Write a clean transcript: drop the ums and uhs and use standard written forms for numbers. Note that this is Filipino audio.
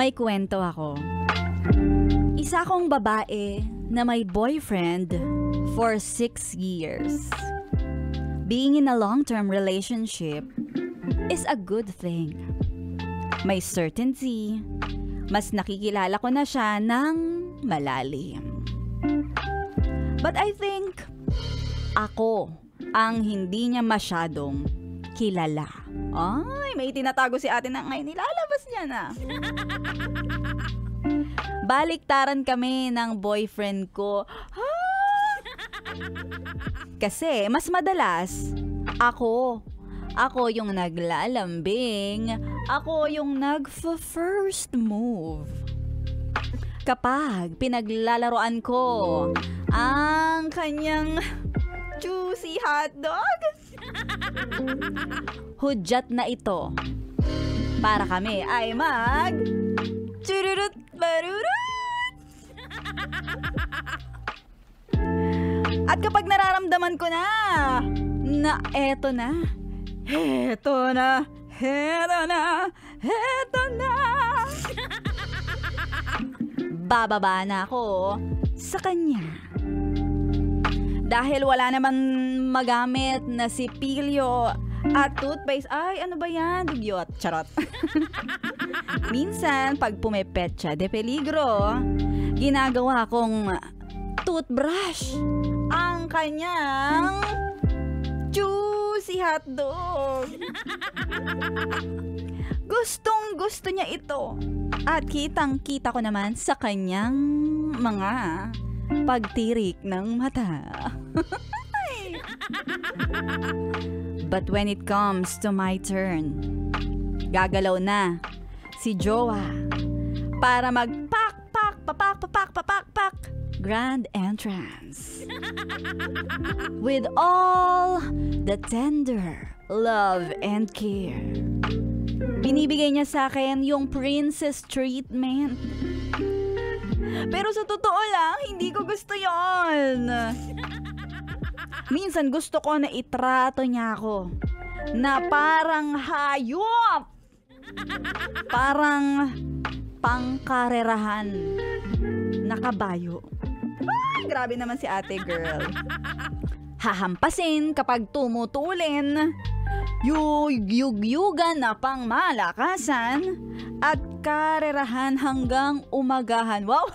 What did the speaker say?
May kwento ako. Isa akong babae na may boyfriend for 6 years. Being in a long-term relationship is a good thing. May certainty. Mas nakikilala ko na siya ng malalim. But I think ako ang hindi niya masyadong kilala. Ay, may tinatago si ate na ngayon. Nilalabas niya na. Baliktaran kami ng boyfriend ko. Kasi mas madalas, ako yung naglalambing. Ako yung nag-first move. Kapag pinaglalaroan ko ang kanyang juicy hotdog, hudyat na ito para kami ay chururut barurut. At kapag nararamdaman ko na eto na, bababa na ako sa kanya. Dahil wala naman magamit na sipilyo at toothpaste. Ay, ano ba yan? Dugyot. Charot. Minsan, pag pumepetsa de peligro, ginagawa kong toothbrush ang kanyang juicy hotdog. Gustong gusto niya ito. At kitang-kita ko naman sa kanyang mga pagtirik ng mata. But when it comes to my turn, gagalaw na si Jowa para papak grand entrance. With all the tender love and care. Binibigay niya sa akin yung princess treatment. Pero sa totoo lang, hindi ko gusto yon. Minsan gusto ko na itrato niya ako na parang hayop. Parang pangkarerahan na kabayo. Ay, grabe naman si ate girl. Hahampasin kapag tumutulin. Yugyugan na pang malakasan at karerahan hanggang umagahan. Wow!